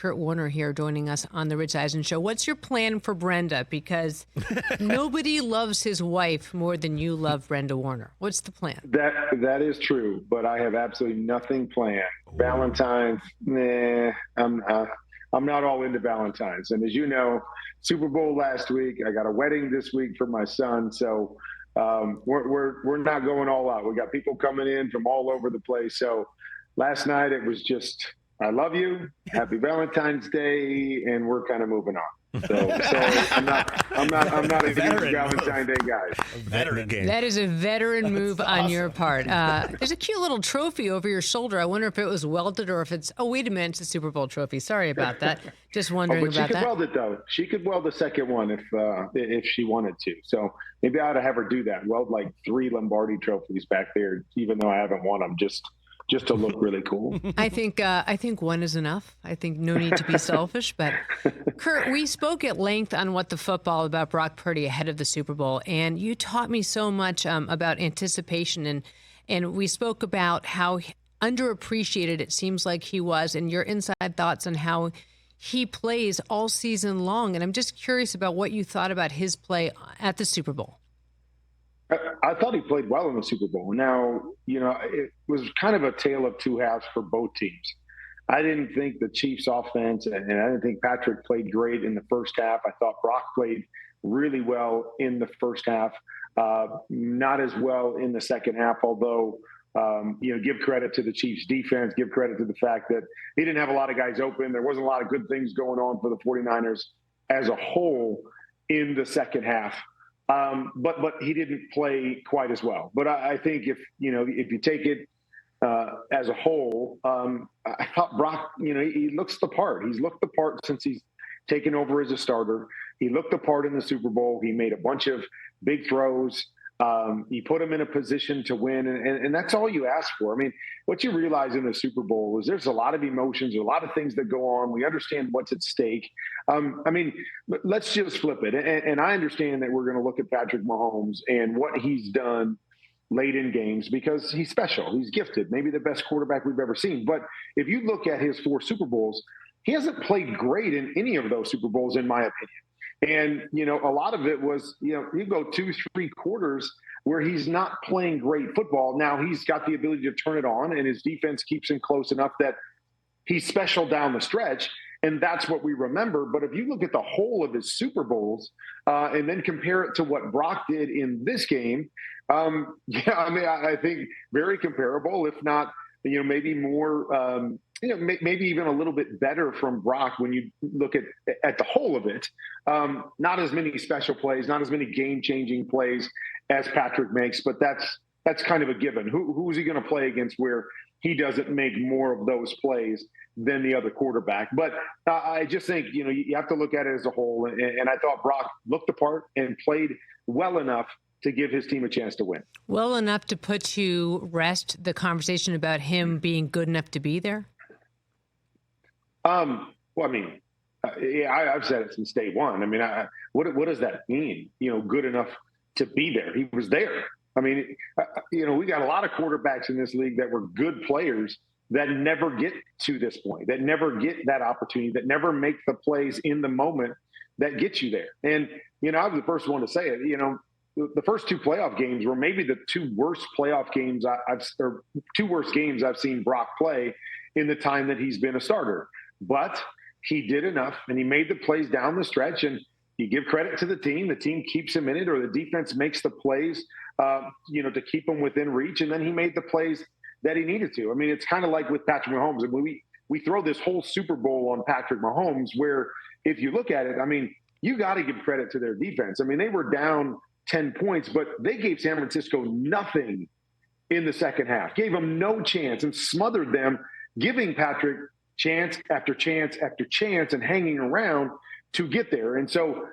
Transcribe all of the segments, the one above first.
Kurt Warner here joining us on the Rich Eisen Show. What's your plan for Brenda? Because nobody loves his wife more than you love Brenda Warner. What's the plan? That is true, but I have absolutely nothing planned. Valentine's, I'm not all into Valentine's. And as you know, Super Bowl last week, I got a wedding this week for my son, so we're not going all out. We got people coming in from all over the place. So last night it was just, I love you, happy Valentine's Day, and we're kind of moving on. So I'm not a huge Valentine's Day guy. Veteran game. That is a veteran move on your part. There's a cute little trophy over your shoulder. I wonder if it was welded or if it's. Oh, wait a minute, it's a Super Bowl trophy. Sorry about that. Just wondering about that. She could weld it though. She could weld the second one if she wanted to. So maybe I ought to have her do that. Weld like 3 Lombardi trophies back there, even though I haven't won them. Just to look really cool. I think one is enough. I think no need to be selfish. But Kurt, we spoke at length on What the Football about Brock Purdy ahead of the Super Bowl, and you taught me so much about anticipation, and we spoke about how underappreciated it seems like he was, and your inside thoughts on how he plays all season long. And I'm just curious about what you thought about his play at the Super Bowl. I thought he played well in the Super Bowl. Now, it was kind of a tale of two halves for both teams. I didn't think the Chiefs offense, and I didn't think Patrick played great in the first half. I thought Brock played really well in the first half, not as well in the second half, although, give credit to the Chiefs defense, give credit to the fact that he didn't have a lot of guys open. There wasn't a lot of good things going on for the 49ers as a whole in the second half. But he didn't play quite as well. But I think if you take it as a whole, I thought Brock, he looks the part. He's looked the part since he's taken over as a starter. He looked the part in the Super Bowl. He made a bunch of big throws. He put him in a position to win, and that's all you ask for. I mean, what you realize in the Super Bowl is there's a lot of emotions, a lot of things that go on. We understand what's at stake. Let's just flip it. And I understand that we're going to look at Patrick Mahomes and what he's done late in games because he's special. He's gifted, maybe the best quarterback we've ever seen. But if you look at his 4 Super Bowls, he hasn't played great in any of those Super Bowls, in my opinion. And, a lot of it was, you go 2-3 quarters where he's not playing great football. Now he's got the ability to turn it on, and his defense keeps him close enough that he's special down the stretch. And that's what we remember. But if you look at the whole of his Super Bowls and then compare it to what Brock did in this game, I think very comparable, if not, maybe more, maybe even a little bit better from Brock when you look at the whole of it. Not as many special plays, not as many game-changing plays as Patrick makes, but that's kind of a given. Who's he going to play against where he doesn't make more of those plays than the other quarterback? But I just think, you have to look at it as a whole. And I thought Brock looked the part and played well enough to give his team a chance to win. Well enough to put to rest the conversation about him being good enough to be there? I've said it since day one. What does that mean? Good enough to be there. He was there. We got a lot of quarterbacks in this league that were good players that never get to this point, that never get that opportunity, that never make the plays in the moment that get you there. And, I was the first one to say it, the first 2 playoff games were maybe the 2 worst playoff games or 2 worst games I've seen Brock play in the time that he's been a starter. But he did enough, and he made the plays down the stretch, and you give credit to the team. The team keeps him in it, or the defense makes the plays, to keep him within reach, and then he made the plays that he needed to. It's kind of like with Patrick Mahomes. We throw this whole Super Bowl on Patrick Mahomes, where if you look at it, you got to give credit to their defense. They were down 10 points, but they gave San Francisco nothing in the second half, gave them no chance, and smothered them, giving Patrick chance after chance after chance and hanging around to get there. And so,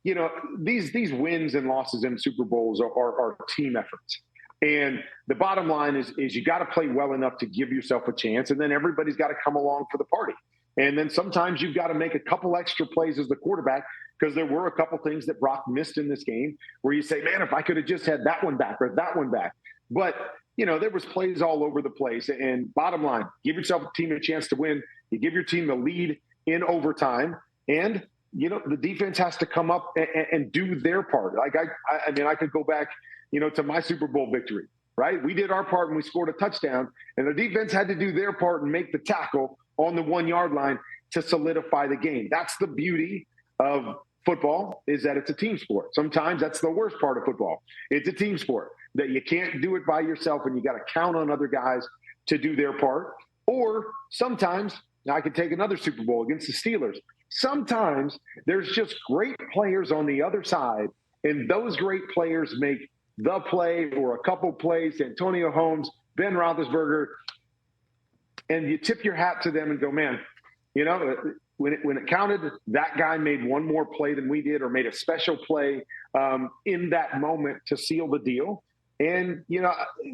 these wins and losses in Super Bowls are team efforts. And the bottom line is you got to play well enough to give yourself a chance, and then everybody's got to come along for the party. And then sometimes you've got to make a couple extra plays as the quarterback, because there were a couple things that Brock missed in this game where you say, man, if I could have just had that one back or that one back. But, there was plays all over the place. And bottom line, give yourself a team a chance to win. You give your team the lead in overtime, and the defense has to come up and do their part. Like I mean, I could go back, to my Super Bowl victory, right? We did our part and we scored a touchdown, and the defense had to do their part and make the tackle on the 1 yard line to solidify the game. That's the beauty of football, is that it's a team sport. Sometimes that's the worst part of football. It's a team sport that you can't do it by yourself, and you got to count on other guys to do their part. Or sometimes, now I could take another Super Bowl against the Steelers. Sometimes there's just great players on the other side, and those great players make the play or a couple plays, Antonio Holmes, Ben Roethlisberger, and you tip your hat to them and go, man, when it counted, that guy made one more play than we did, or made a special play in that moment to seal the deal. And,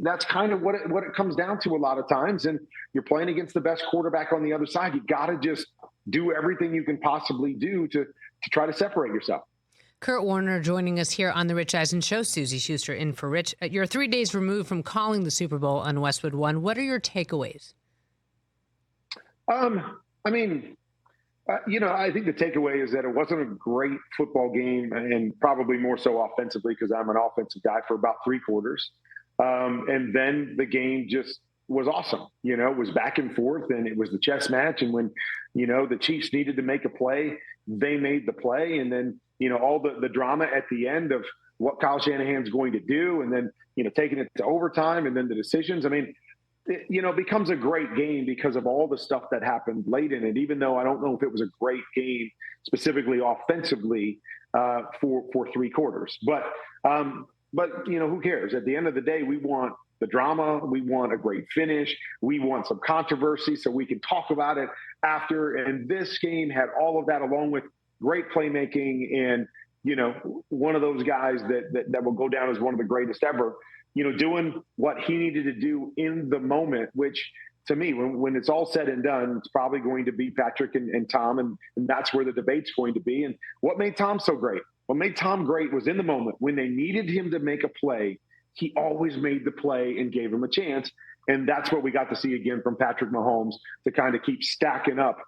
that's kind of what it comes down to a lot of times. And you're playing against the best quarterback on the other side. You got to just do everything you can possibly do to try to separate yourself. Kurt Warner joining us here on the Rich Eisen Show. Suzy Shuster in for Rich. You're 3 days removed from calling the Super Bowl on Westwood One. What are your takeaways? I think the takeaway is that it wasn't a great football game, and probably more so offensively, because I'm an offensive guy, for about 3 quarters. And then the game just was awesome. It was back and forth, and it was the chess match. And when, the Chiefs needed to make a play, they made the play. And then, all the drama at the end of what Kyle Shanahan's going to do, and then, taking it to overtime, and then the decisions. I mean, it becomes a great game because of all the stuff that happened late in it, even though I don't know if it was a great game specifically offensively for 3 quarters. But who cares? At the end of the day, we want the drama. We want a great finish. We want some controversy so we can talk about it after. And this game had all of that, along with great playmaking and, one of those guys that will go down as one of the greatest ever, doing what he needed to do in the moment, which to me, when it's all said and done, it's probably going to be Patrick and Tom, and that's where the debate's going to be. And what made Tom so great? What made Tom great was in the moment when they needed him to make a play, he always made the play and gave him a chance. And that's what we got to see again from Patrick Mahomes, to kind of keep stacking up,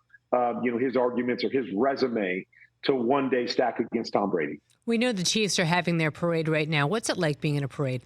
his arguments or his resume to one day stack against Tom Brady. We know the Chiefs are having their parade right now. What's it like being in a parade?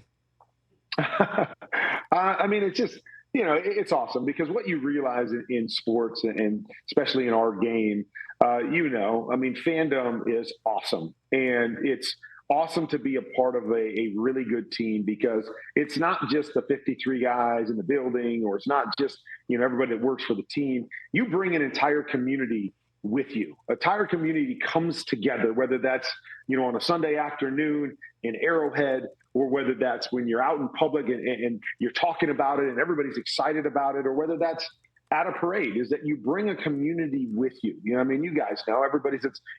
It's just, it's awesome, because what you realize in sports, and especially in our game, fandom is awesome. And it's awesome to be a part of a really good team, because it's not just the 53 guys in the building, or it's not just, everybody that works for the team. You bring an entire community with you. An entire community comes together, whether that's, on a Sunday afternoon in Arrowhead, or whether that's when you're out in public and you're talking about it and everybody's excited about it, or whether that's at a parade, is that you bring a community with you. You guys know,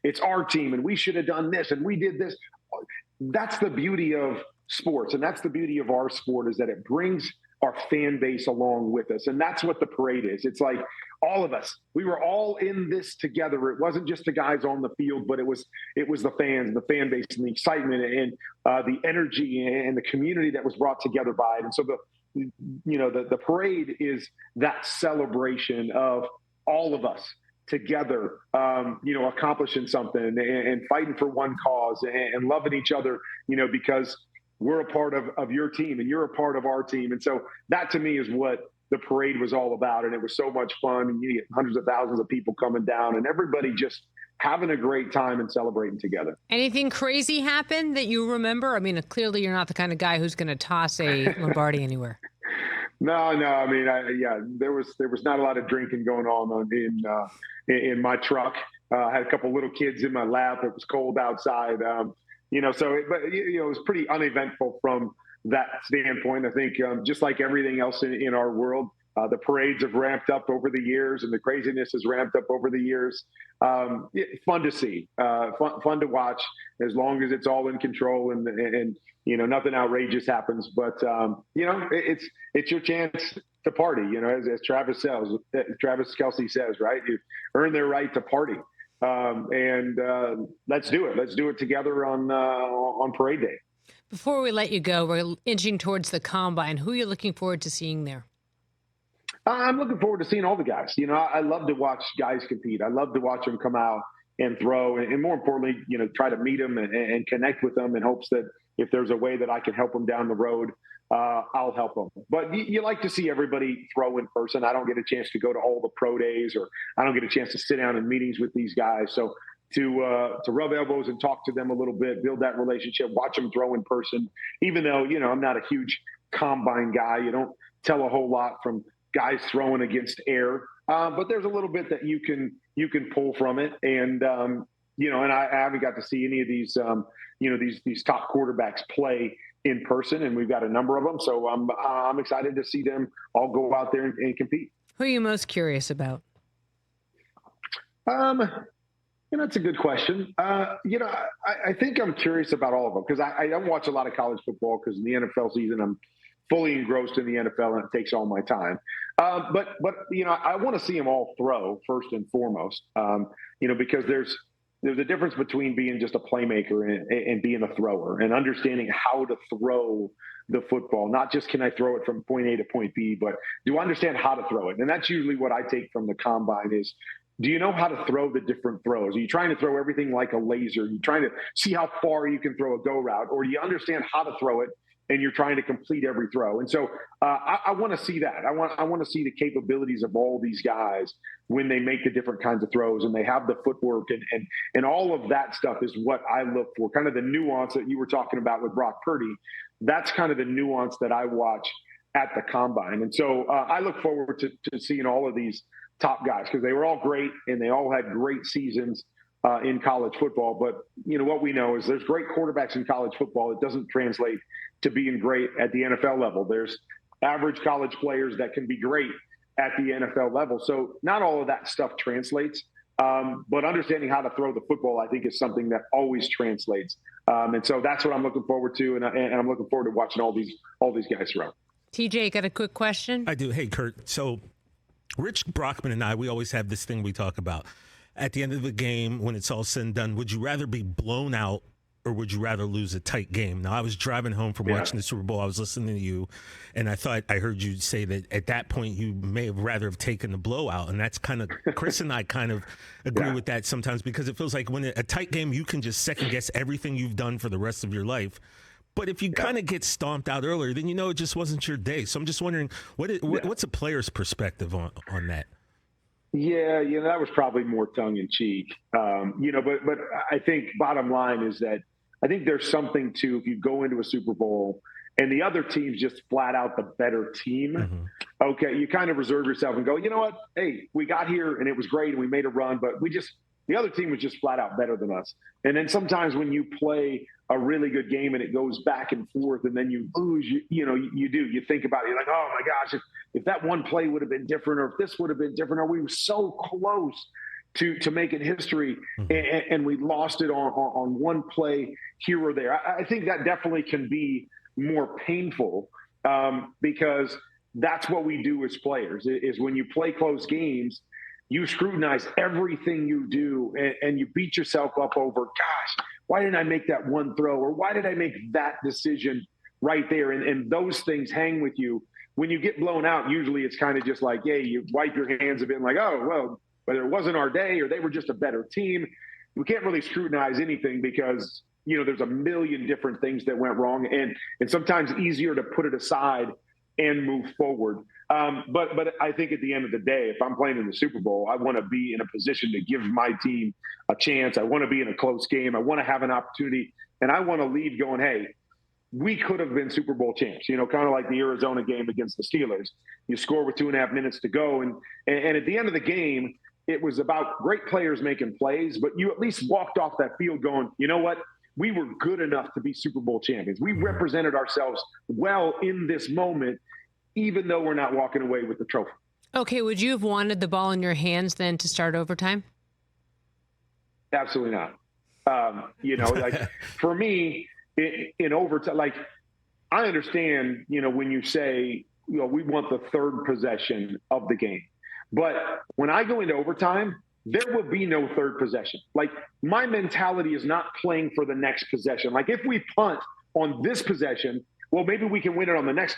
it's our team, and we should have done this, and we did this. That's the beauty of sports, and that's the beauty of our sport, is that it brings our fan base along with us. And that's what the parade is. It's like all of us, we were all in this together. It wasn't just the guys on the field, but it was the fans, the fan base, and the excitement, and the energy, and the community that was brought together by it. And so the parade is that celebration of all of us together, accomplishing something and fighting for one cause, and loving each other, because we're a part of your team and you're a part of our team. And so that, to me, is what the parade was all about. And it was so much fun. And you get hundreds of thousands of people coming down, and everybody just having a great time and celebrating together. Anything crazy happen that you remember? Clearly you're not the kind of guy who's going to toss a Lombardi anywhere. No. There was not a lot of drinking going on in my truck. I had a couple little kids in my lap. It was cold outside. It was pretty uneventful from that standpoint. I think just like everything else in our world, the parades have ramped up over the years, and the craziness has ramped up over the years. Fun to see, fun to watch, as long as it's all in control and nothing outrageous happens. But it's your chance to party. As Travis Kelce says, right? You earn their right to party. Let's do it. Let's do it together on parade day. Before we let you go, we're inching towards the combine. Who are you looking forward to seeing there? I'm looking forward to seeing all the guys. You know, I love to watch guys compete. I love to watch them come out and throw, and more importantly, you know, try to meet them and connect with them in hopes that if there's a way that I can help them down the road, I'll help them. But you like to see everybody throw in person. I don't get a chance to go to all the pro days, or I don't get a chance to sit down in meetings with these guys. So to rub elbows and talk to them a little bit, build that relationship, watch them throw in person, even though, you know, I'm not a huge combine guy. You don't tell a whole lot from guys throwing against air. But there's a little bit that you can pull from it. And, you know, and I haven't got to see any of these, you know, these top quarterbacks play in person, and we've got a number of them. So I'm excited to see them all go out there and compete. Who are you most curious about? You know, that's a good question. You know, I think I'm curious about all of them because I don't watch a lot of college football because in the NFL season, I'm fully engrossed in the NFL and it takes all my time. But you know, I want to see them all throw first and foremost. You know, because there's a difference between being just a playmaker and being a thrower and understanding how to throw the football. Not just can I throw it from point A to point B, but do I understand how to throw it? And that's usually what I take from the combine is, do you know how to throw the different throws? Are you trying to throw everything like a laser? Are you trying to see how far you can throw a go route? Or do you understand how to throw it and you're trying to complete every throw? And so I want to see that. I want to see the capabilities of all these guys when they make the different kinds of throws and they have the footwork and all of that stuff is what I look for. Kind of the nuance that you were talking about with Brock Purdy. That's kind of the nuance that I watch at the combine. And so I look forward to seeing all of these top guys because they were all great and they all had great seasons in college football. But, you know, what we know is there's great quarterbacks in college football. It doesn't translate to being great at the NFL level. There's average college players that can be great at the NFL level. So not all of that stuff translates. But understanding how to throw the football, I think, is something that always translates. And so that's what I'm looking forward to. And I'm looking forward to watching all these guys throw. TJ, got a quick question? I do. Hey, Kurt. So Rich Brockman and I, we always have this thing we talk about. At the end of the game, when it's all said and done, would you rather be blown out or would you rather lose a tight game? Now, I was driving home from watching the Super Bowl. I was listening to you, and I thought I heard you say that at that point you may have rather have taken the blowout. And that's kind of, Chris and I kind of agree with that sometimes because it feels like when a tight game, you can just second guess everything you've done for the rest of your life. But if you kind of get stomped out earlier, then you know it just wasn't your day. So I'm just wondering, what's a player's perspective on that? Yeah, you know, that was probably more tongue in cheek. You know, but I think bottom line is that I think there's something to if you go into a Super Bowl and the other team's just flat out the better team. Okay, you kind of reserve yourself and go, you know what? Hey, we got here and it was great and we made a run, but the other team was just flat out better than us. And then sometimes when you play a really good game and it goes back and forth and then you lose, you think about it. You're like, oh my gosh, if that one play would have been different or if this would have been different, or we were so close to making history and we lost it on one play here or there. I think that definitely can be more painful because that's what we do as players is when you play close games, you scrutinize everything you do and you beat yourself up over, gosh, why didn't I make that one throw? Or why did I make that decision right there? And those things hang with you. When you get blown out, usually it's kind of just like, yeah, you wipe your hands a bit like, oh, well, whether it wasn't our day or they were just a better team. We can't really scrutinize anything because, you know, there's a million different things that went wrong and sometimes easier to put it aside and move forward. But I think at the end of the day, if I'm playing in the Super Bowl, I want to be in a position to give my team a chance. I want to be in a close game. I want to have an opportunity, and I want to leave going, hey, we could have been Super Bowl champs, you know, kind of like the Arizona game against the Steelers. You score with 2.5 minutes to go. And at the end of the game, it was about great players making plays, but you at least walked off that field going, you know what? We were good enough to be Super Bowl champions. We represented ourselves well in this moment, even though we're not walking away with the trophy. Okay, would you have wanted the ball in your hands then to start overtime? Absolutely not. You know, like for me, in overtime, like I understand, you know, when you say, you know, we want the third possession of the game. But when I go into overtime, there will be no third possession. Like my mentality is not playing for the next possession. Like if we punt on this possession, well, maybe we can win it on the next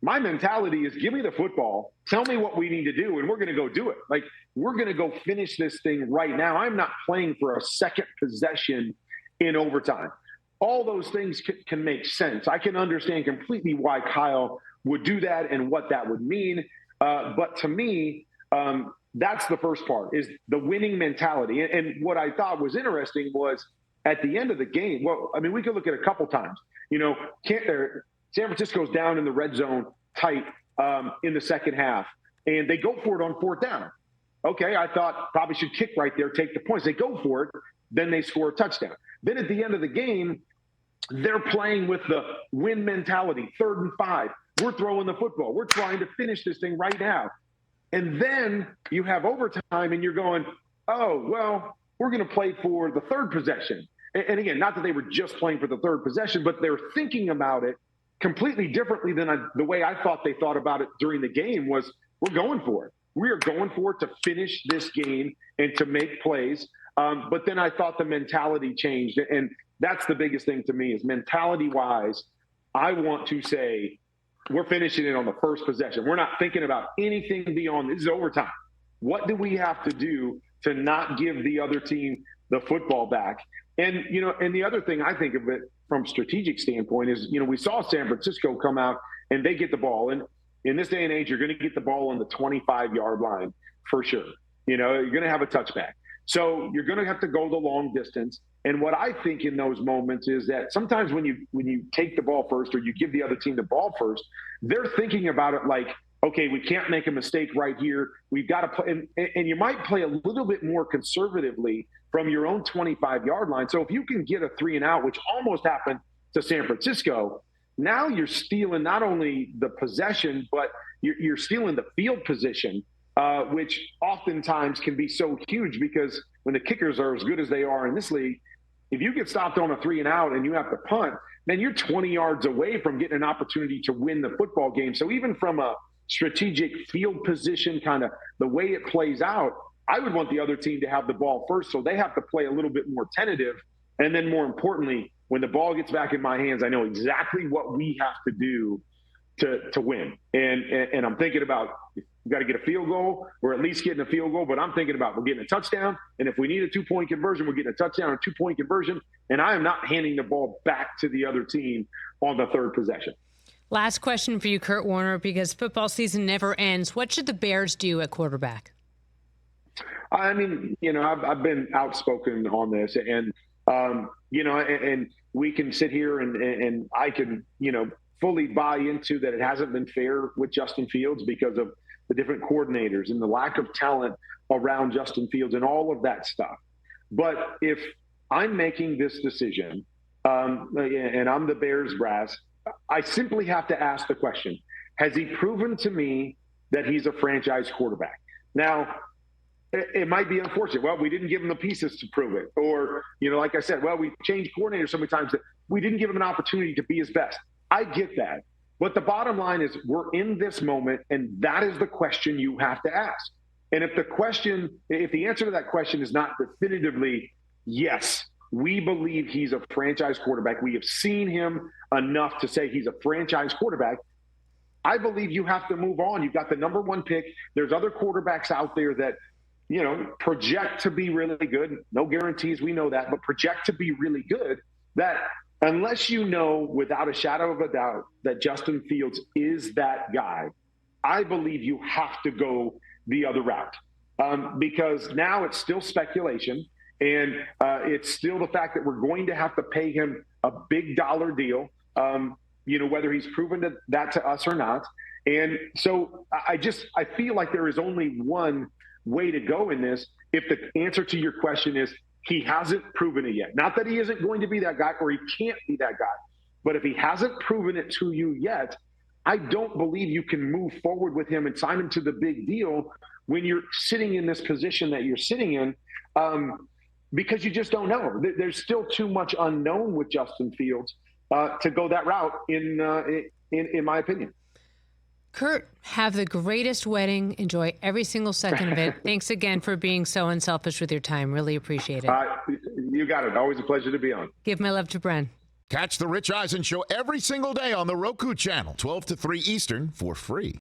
My mentality is give me the football, tell me what we need to do, and we're going to go do it. Like, we're going to go finish this thing right now. I'm not playing for a second possession in overtime. All those things can make sense. I can understand completely why Kyle would do that and what that would mean. But to me, that's the first part, is the winning mentality. And what I thought was interesting was at the end of the game, well, I mean, we could look at a couple times. San Francisco's down in the red zone tight in the second half, and they go for it on fourth down. Okay, I thought probably should kick right there, take the points. They go for it, then they score a touchdown. Then at the end of the game, they're playing with the win mentality, 3rd and 5. We're throwing the football. We're trying to finish this thing right now. And then you have overtime, and you're going, oh, well, we're going to play for the third possession. And again, not that they were just playing for the third possession, but they're thinking about it completely differently than the way I thought they thought about it during the game was, we're going for it. We are going for it to finish this game and to make plays. But then I thought the mentality changed. And that's the biggest thing to me is mentality-wise, I want to say we're finishing it on the first possession. We're not thinking about anything beyond this is overtime. What do we have to do to not give the other team the football back? And, and the other thing I think of it from strategic standpoint is, we saw San Francisco come out and they get the ball. And in this day and age, you're going to get the ball on the 25-yard line for sure. You're going to have a touchback. So you're going to have to go the long distance. And what I think in those moments is that sometimes when you take the ball first or you give the other team the ball first, they're thinking about it like, okay, we can't make a mistake right here. We've got to play. And you might play a little bit more conservatively from your own 25-yard line. So if you can get a 3-and-out, which almost happened to San Francisco, now you're stealing not only the possession, but you're stealing the field position, which oftentimes can be so huge because when the kickers are as good as they are in this league, if you get stopped on a 3-and-out and you have to punt, then you're 20 yards away from getting an opportunity to win the football game. So even from a strategic field position, kind of the way it plays out, I would want the other team to have the ball first. So they have to play a little bit more tentative. And then more importantly, when the ball gets back in my hands, I know exactly what we have to do to win. And I'm thinking about, we got to get a field goal. We're at least getting a field goal, but I'm thinking about we're getting a touchdown. And if we need a 2-point conversion, we're getting a touchdown or 2-point conversion. And I am not handing the ball back to the other team on the third possession. Last question for you, Kurt Warner, because football season never ends. What should the Bears do at quarterback? I mean, I've been outspoken on this, and and we can sit here and I can, fully buy into that it hasn't been fair with Justin Fields because of the different coordinators and the lack of talent around Justin Fields and all of that stuff. But if I'm making this decision, and I'm the Bears brass, I simply have to ask the question, has he proven to me that he's a franchise quarterback? Now, it might be unfortunate. Well, we didn't give him the pieces to prove it. Or, like I said, well, we changed coordinators so many times that we didn't give him an opportunity to be his best. I get that. But the bottom line is we're in this moment, and that is the question you have to ask. And if the answer to that question is not definitively, yes, we believe he's a franchise quarterback, we have seen him enough to say he's a franchise quarterback, I believe you have to move on. You've got the number 1 pick. There's other quarterbacks out there that, project to be really good. No guarantees, we know that, but project to be really good, that unless you know without a shadow of a doubt that Justin Fields is that guy, I believe you have to go the other route. Because now it's still speculation, and it's still the fact that we're going to have to pay him a big dollar deal, whether he's proven that to us or not. And so I feel like there is only one way to go in this. If the answer to your question is he hasn't proven it yet, not that he isn't going to be that guy or he can't be that guy, but if he hasn't proven it to you yet, I don't believe you can move forward with him and sign him to the big deal when you're sitting in this position that you're sitting in, because you just don't know. There's still too much unknown with Justin Fields to go that route, in my opinion. Kurt, have the greatest wedding. Enjoy every single second of it. Thanks again for being so unselfish with your time. Really appreciate it. You got it. Always a pleasure to be on. Give my love to Bren. Catch the Rich Eisen Show every single day on the Roku channel, 12 to 3 Eastern, for free.